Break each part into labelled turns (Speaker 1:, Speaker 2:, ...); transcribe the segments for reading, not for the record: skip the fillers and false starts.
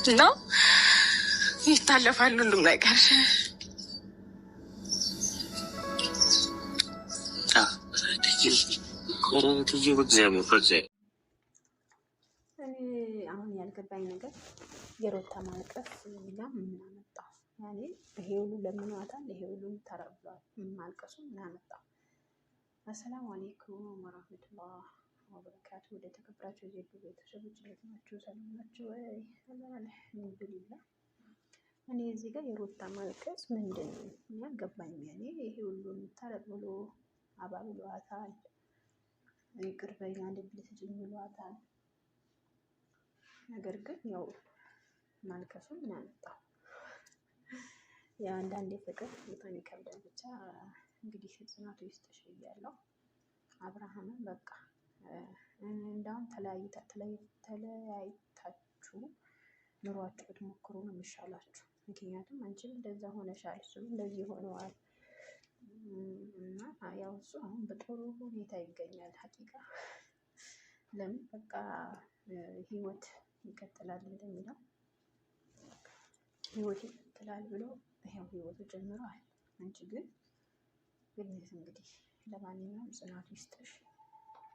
Speaker 1: እና ይታለፋል ሁሉም ነገር።
Speaker 2: እኔ አሁን ያልገባኝ ነገር የሩታ ማልቀስ ሌላ ምን አመጣው? ያኔ ይሄ ሁሉ ለምኗታል፣ ይሄ ሁሉ ተረብሏል። ማልቀሱ ምን አመጣው? አሰላሙ አለይኩም ወራህመቱላህ ወበረካቱ። ወደ ተከበራችሁ የዜዱ ቤተሰቦች እንዴት ናችሁ? ሰላም ናችሁ ወይ? አልሐምዱሊላህ። እኔ እዚህ ጋር የሩታ ማልቀስ ምንድን ነው ያልገባኝ። ያኔ ይሄ ሁሉ ተረብሎ አባብሏታል፣ ይቅር በይኝ አንድ ብልትጅኝ ብሏታል። ነገር ግን ያው ማልቀሱ ምን አመጣው? የአንዳንዴ ፍቅር በጣም ይከብዳል። ብቻ እንግዲህ ጽናቱ ይስጥሽ ብያለሁ። አብርሃምን በቃ እንዳውም ተለያይታችሁ ኑሯችሁ ብትሞክሩ ነው የሚሻላችሁ። ምክንያቱም አንቺም እንደዛ ሆነሻል፣ እሱም እንደዚህ ሆነዋል እና ያው እሱ አሁን በጥሩ ሁኔታ ይገኛል። ሀቂቃ ለምን በቃ ህይወት ይቀጥላል እንደሚለው ህይወት ይቀጥላል ብሎ ይሄው ህይወቱ ጀምሯል። አንቺ ግን እንግዲህ ለማንኛውም ጽናቱ ይስጥሽ።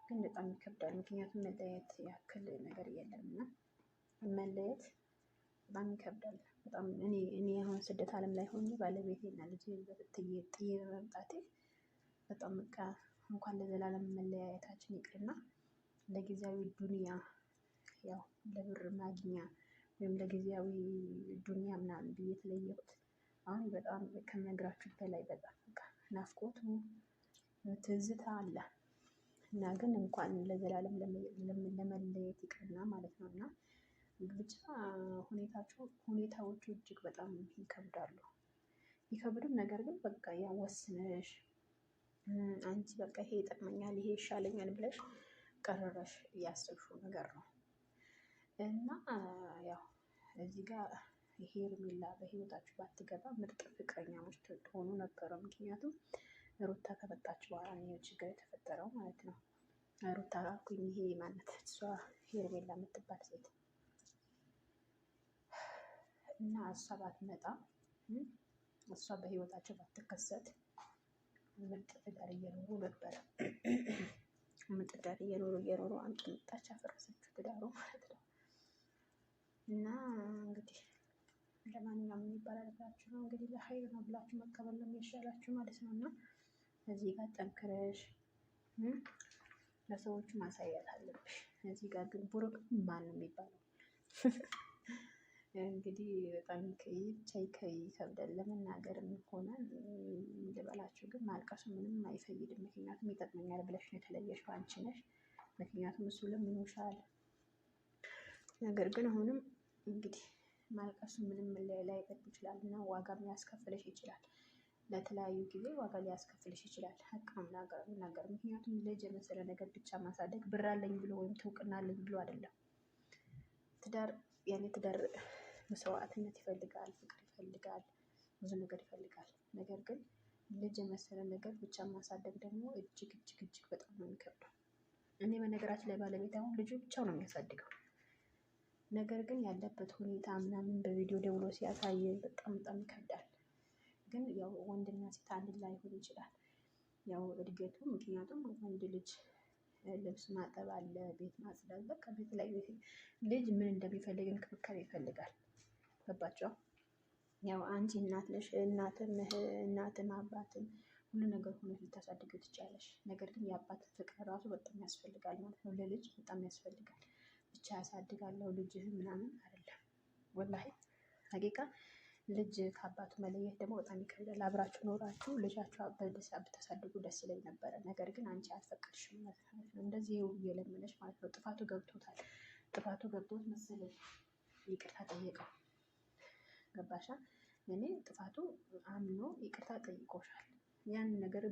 Speaker 2: ግን በጣም ይከብዳል። ምክንያቱም መለያየት ያክል ነገር የለም እና መለየት በጣም ይከብዳል። በጣም እኔ አሁን ስደት ዓለም ላይ ሆኜ ባለቤቴና ልጄ ጥዬ በመምጣቴ በጣም በቃ እንኳን ለዘላለም መለያየታችን ይቅርና ለጊዜያዊ ዱንያ ያው ለብር ማግኛ ወይም ለጊዜያዊ ዱንያ ምናምን ብዬ የተለየሁት አሁን በጣም ከነግራችሁ በላይ በጣም በቃ ናፍቆቱ ትዝታ አለ እና ግን እንኳን ለዘላለም ለመለየት ይቅርና ማለት ነው። እና ብቻ ሁኔታዎቹ እጅግ በጣም ይከብዳሉ። ይከብድም ነገር ግን በቃ ያወስነሽ አንቺ በቃ ይሄ ይጠቅመኛል፣ ይሄ ይሻለኛል ብለሽ ቀረረሽ እያሰብሽው ነገር ነው እና ያው እዚህ ጋር ሄርሜላ በህይወታችሁ ባትገባ ምርጥ ፍቅረኛሞች ትሆኑ ነበረ። ምክንያቱም ሩታ ከመጣች በኋላ ነው ችግር የተፈጠረው ማለት ነው። ሩታ አልኩኝ፣ ይሄ ማለት እሷ ሄርሜላ የምትባል ሴት እና እሷ ባትመጣ እሷ በህይወታቸው ባትከሰት ምርጥ ትዳር እየኖሩ ነበረ። ምርጥ ትዳር እየኖሩ አንቺ መጣች አፈረሰችው ትዳሩ ማለት ነው። እና እንግዲህ ለማንኛውም የሚባል ብላችሁ ነው እንግዲህ ለሀይል ነው ብላችሁ መቀበል ነው የሚሻላችሁ ማለት ነው። እና እዚህ ጋር ጠንክረሽ ለሰዎቹ ማሳያት አለብሽ። እዚህ ጋር ግን ቡሩክ ማን ነው የሚባለው? እንግዲህ በጣም ይከብዳል ለመናገርም ሆነ ልበላችሁ። ግን ማልቀሱ ምንም አይፈይድም። ምክንያቱም ይጠቅመኛል ብለሽ ነው የተለየሽው አንቺ ነሽ። ምክንያቱም እሱ ለምኖሻል። ነገር ግን አሁንም እንግዲህ ማልቀሱ ምንም ላይጠቅም ይችላል እና ዋጋም ሊያስከፍልሽ ይችላል። ለተለያዩ ጊዜ ዋጋ ሊያስከፍልሽ ይችላል። ሀቅ መናገር። ምክንያቱም ልጅ የመሰለ ነገር ብቻ ማሳደግ ብር አለኝ ብሎ ወይም ትውቅና አለኝ ብሎ አይደለም። ትዳር መስዋዕትነት ይፈልጋል፣ ፍቅር ይፈልጋል፣ ብዙ ነገር ይፈልጋል። ነገር ግን ልጅ የመሰለ ነገር ብቻ ማሳደግ ደግሞ እጅግ በጣም ነው የሚከብደው። እኔ በነገራችን ላይ ባለቤት አሁን ልጁ ብቻው ነው የሚያሳድገው። ነገር ግን ያለበት ሁኔታ ምናምን በቪዲዮ ደውሎ ሲያሳየን በጣም ይከብዳል። ግን ያው ወንድና ሴት አንድ ላይ ሆን ይችላል ያው እድገቱ። ምክንያቱም ወንድ ልጅ ልብስ ማጠብ አለ፣ ቤት ማጽዳት፣ በቃ ቤት ላይ ልጅ ምን እንደሚፈልግ እንክብካቤ ይፈልጋል። ገባቸው? ያው አንቺ እናት ነሽ፣ እናትም አባትም ሁሉ ነገር ሆነሽ ልታሳድጊው ትችያለሽ። ነገር ግን የአባት ፍቅር ራሱ በጣም ያስፈልጋል ማለት ነው። ለልጅ በጣም ያስፈልጋል። ብቻ ያሳድጋለሁ ልጅህ ምናምን አይደለም። ወላሂ ሀቂቃ ልጅ ከአባቱ መለየት ደግሞ በጣም ይከብዳል። አብራችሁ ኖራችሁ ልጃችሁ በደስታ ብታሳድጉ ደስ ይለኝ ነበረ። ነገር ግን አንቺ አልፈቀድሽም ማለት ነው። እንደዚህ እየለመነች ማለት ነው። ጥፋቱ ገብቶት መሰለኝ ይቅርታ ጠየቀው። ገባሻ? እኔ ጥፋቱ አምኖ ይቅርታ ጠይቆሻል። ያን ነገር